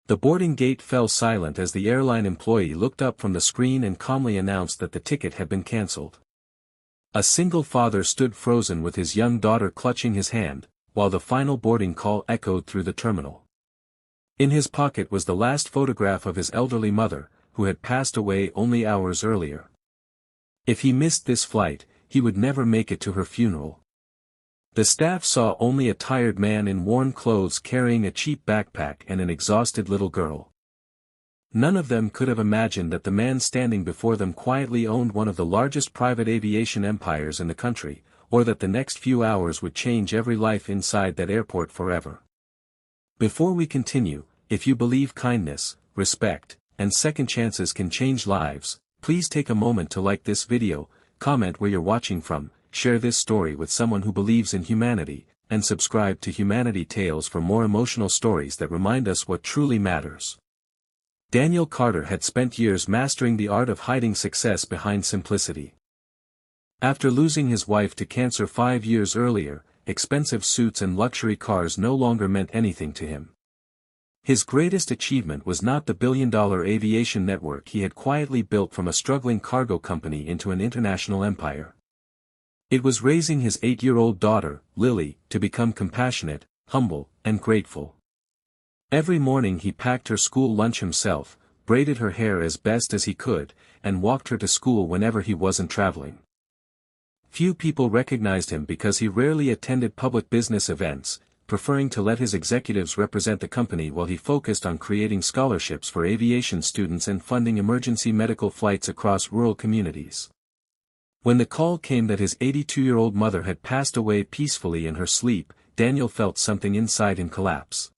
The boarding gate fell silent as the airline employee looked up from the screen and calmly announced that the ticket had been cancelled. A single father stood frozen with his young daughter clutching his hand, while the final boarding call echoed through the terminal. In his pocket was the last photograph of his elderly mother, who had passed away only hours earlier. If he missed this flight, he would never make it to her funeral. The staff saw only a tired man in worn clothes carrying a cheap backpack and an exhausted little girl. None of them could have imagined that the man standing before them quietly owned one of the largest private aviation empires in the country, or that the next few hours would change every life inside that airport forever. Before we continue, if you believe kindness, respect, and second chances can change lives, please take a moment to like this video, comment where you're watching from, share this story with someone who believes in humanity, and subscribe to Humanity Tales for more emotional stories that remind us what truly matters. Daniel Carter had spent years mastering the art of hiding success behind simplicity. After losing his wife to cancer 5 years earlier, expensive suits and luxury cars no longer meant anything to him. His greatest achievement was not the billion-dollar aviation network he had quietly built from a struggling cargo company into an international empire. It was raising his 8-year-old daughter, Lily, to become compassionate, humble, and grateful. Every morning he packed her school lunch himself, braided her hair as best as he could, and walked her to school whenever he wasn't traveling. Few people recognized him because he rarely attended public business events, preferring to let his executives represent the company while he focused on creating scholarships for aviation students and funding emergency medical flights across rural communities. When the call came that his 82-year-old mother had passed away peacefully in her sleep, Daniel felt something inside him collapse.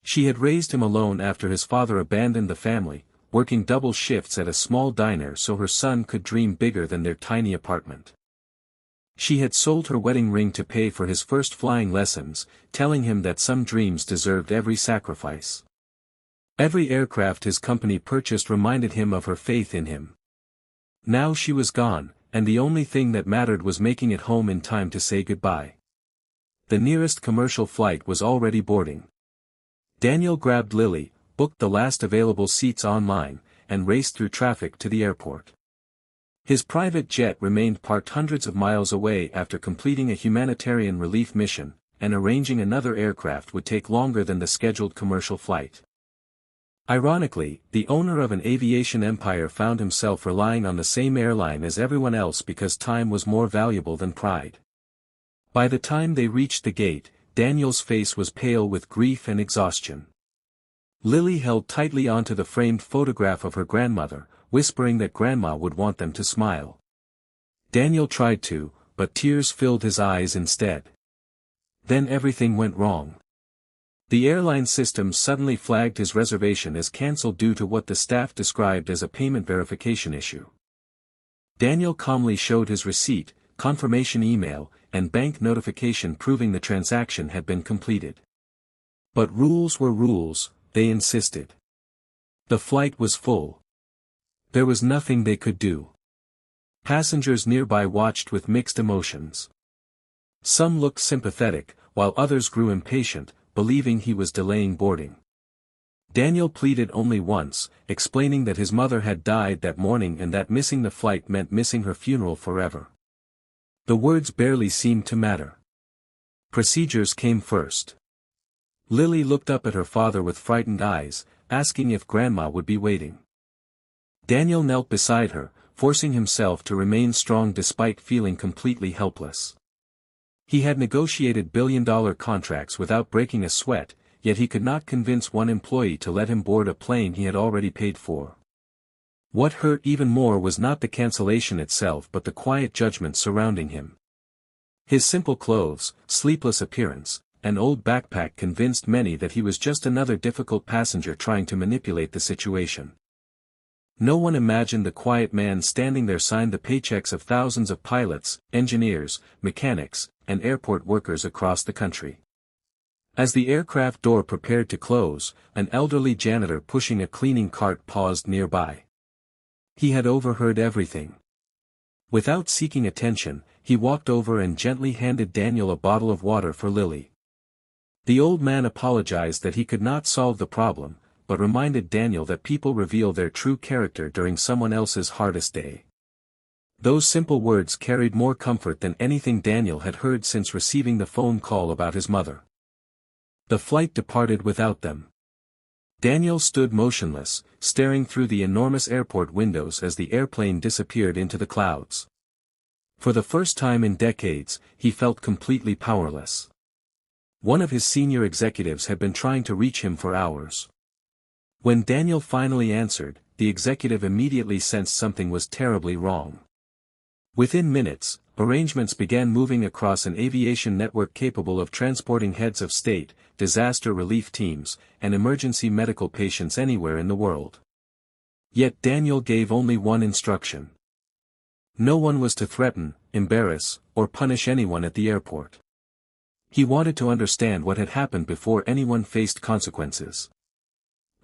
She had raised him alone after his father abandoned the family, working double shifts at a small diner so her son could dream bigger than their tiny apartment. She had sold her wedding ring to pay for his first flying lessons, telling him that some dreams deserved every sacrifice. Every aircraft his company purchased reminded him of her faith in him. Now she was gone, and the only thing that mattered was making it home in time to say goodbye. The nearest commercial flight was already boarding. Daniel grabbed Lily, booked the last available seats online, and raced through traffic to the airport. His private jet remained parked hundreds of miles away after completing a humanitarian relief mission, and arranging another aircraft would take longer than the scheduled commercial flight. Ironically, the owner of an aviation empire found himself relying on the same airline as everyone else because time was more valuable than pride. By the time they reached the gate, Daniel's face was pale with grief and exhaustion. Lily held tightly onto the framed photograph of her grandmother, whispering that Grandma would want them to smile. Daniel tried to, but tears filled his eyes instead. Then everything went wrong. The airline system suddenly flagged his reservation as cancelled due to what the staff described as a payment verification issue. Daniel calmly showed his receipt, confirmation email, and bank notification proving the transaction had been completed. But rules were rules, they insisted. The flight was full. There was nothing they could do. Passengers nearby watched with mixed emotions. Some looked sympathetic, while others grew impatient, believing he was delaying boarding. Daniel pleaded only once, explaining that his mother had died that morning and that missing the flight meant missing her funeral forever. The words barely seemed to matter. Procedures came first. Lily looked up at her father with frightened eyes, asking if Grandma would be waiting. Daniel knelt beside her, forcing himself to remain strong despite feeling completely helpless. He had negotiated billion-dollar contracts without breaking a sweat, yet he could not convince one employee to let him board a plane he had already paid for. What hurt even more was not the cancellation itself but the quiet judgment surrounding him. His simple clothes, sleepless appearance, and old backpack convinced many that he was just another difficult passenger trying to manipulate the situation. No one imagined the quiet man standing there signed the paychecks of thousands of pilots, engineers, mechanics, and airport workers across the country. As the aircraft door prepared to close, an elderly janitor pushing a cleaning cart paused nearby. He had overheard everything. Without seeking attention, he walked over and gently handed Daniel a bottle of water for Lily. The old man apologized that he could not solve the problem, but reminded Daniel that people reveal their true character during someone else's hardest day. Those simple words carried more comfort than anything Daniel had heard since receiving the phone call about his mother. The flight departed without them. Daniel stood motionless, staring through the enormous airport windows as the airplane disappeared into the clouds. For the first time in decades, he felt completely powerless. One of his senior executives had been trying to reach him for hours. When Daniel finally answered, the executive immediately sensed something was terribly wrong. Within minutes, arrangements began moving across an aviation network capable of transporting heads of state, disaster relief teams, and emergency medical patients anywhere in the world. Yet Daniel gave only one instruction. No one was to threaten, embarrass, or punish anyone at the airport. He wanted to understand what had happened before anyone faced consequences.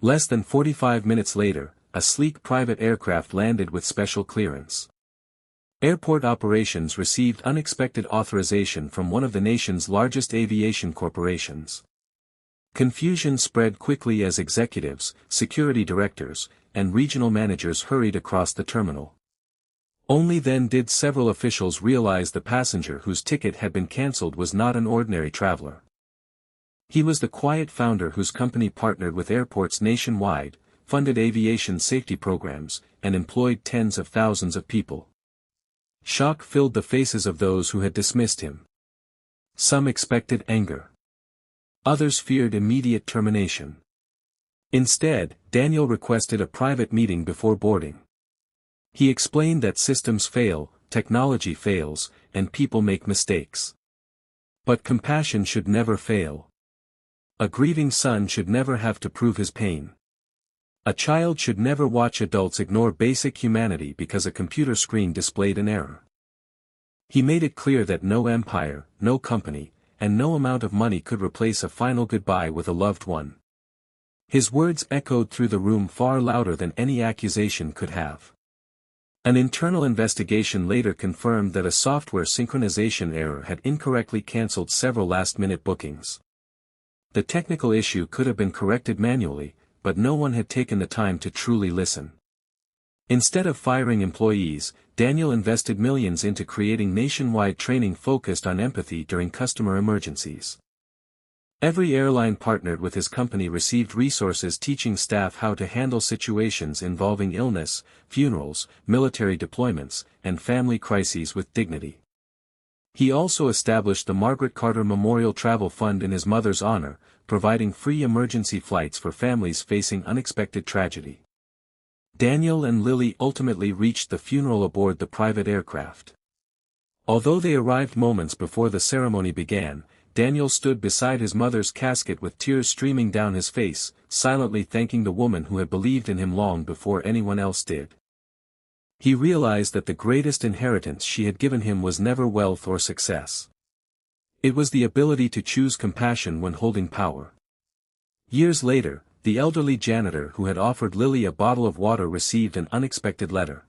Less than 45 minutes later, a sleek private aircraft landed with special clearance. Airport operations received unexpected authorization from one of the nation's largest aviation corporations. Confusion spread quickly as executives, security directors, and regional managers hurried across the terminal. Only then did several officials realize the passenger whose ticket had been cancelled was not an ordinary traveler. He was the quiet founder whose company partnered with airports nationwide, funded aviation safety programs, and employed tens of thousands of people. Shock filled the faces of those who had dismissed him. Some expected anger. Others feared immediate termination. Instead, Daniel requested a private meeting before boarding. He explained that systems fail, technology fails, and people make mistakes. But compassion should never fail. A grieving son should never have to prove his pain. A child should never watch adults ignore basic humanity because a computer screen displayed an error. He made it clear that no empire, no company, and no amount of money could replace a final goodbye with a loved one. His words echoed through the room far louder than any accusation could have. An internal investigation later confirmed that a software synchronization error had incorrectly cancelled several last-minute bookings. The technical issue could have been corrected manually, but no one had taken the time to truly listen. Instead of firing employees, Daniel invested millions into creating nationwide training focused on empathy during customer emergencies. Every airline partnered with his company received resources teaching staff how to handle situations involving illness, funerals, military deployments, and family crises with dignity. He also established the Margaret Carter Memorial Travel Fund in his mother's honor, providing free emergency flights for families facing unexpected tragedy. Daniel and Lily ultimately reached the funeral aboard the private aircraft. Although they arrived moments before the ceremony began, Daniel stood beside his mother's casket with tears streaming down his face, silently thanking the woman who had believed in him long before anyone else did. He realized that the greatest inheritance she had given him was never wealth or success. It was the ability to choose compassion when holding power. Years later, the elderly janitor who had offered Lily a bottle of water received an unexpected letter.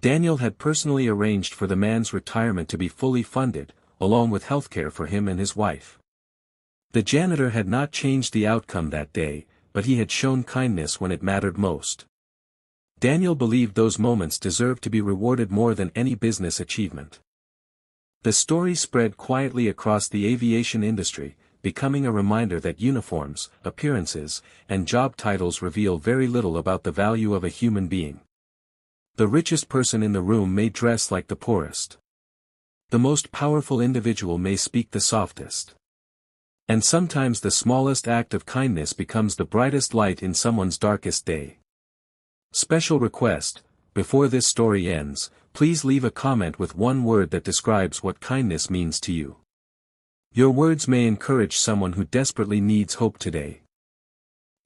Daniel had personally arranged for the man's retirement to be fully funded, along with healthcare for him and his wife. The janitor had not changed the outcome that day, but he had shown kindness when it mattered most. Daniel believed those moments deserved to be rewarded more than any business achievement. The story spread quietly across the aviation industry, becoming a reminder that uniforms, appearances, and job titles reveal very little about the value of a human being. The richest person in the room may dress like the poorest. The most powerful individual may speak the softest. And sometimes the smallest act of kindness becomes the brightest light in someone's darkest day. Special request: before this story ends, please leave a comment with one word that describes what kindness means to you. Your words may encourage someone who desperately needs hope today.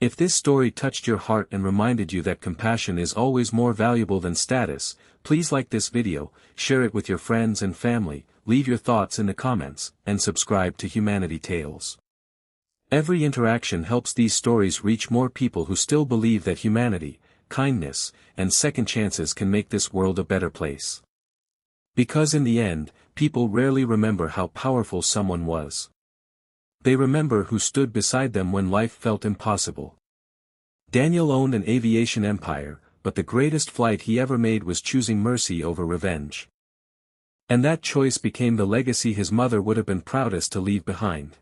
If this story touched your heart and reminded you that compassion is always more valuable than status, please like this video, share it with your friends and family, leave your thoughts in the comments, and subscribe to Humanity Tales. Every interaction helps these stories reach more people who still believe that humanity, kindness, and second chances can make this world a better place. Because in the end, people rarely remember how powerful someone was. They remember who stood beside them when life felt impossible. Daniel owned an aviation empire, but the greatest flight he ever made was choosing mercy over revenge. And that choice became the legacy his mother would have been proudest to leave behind.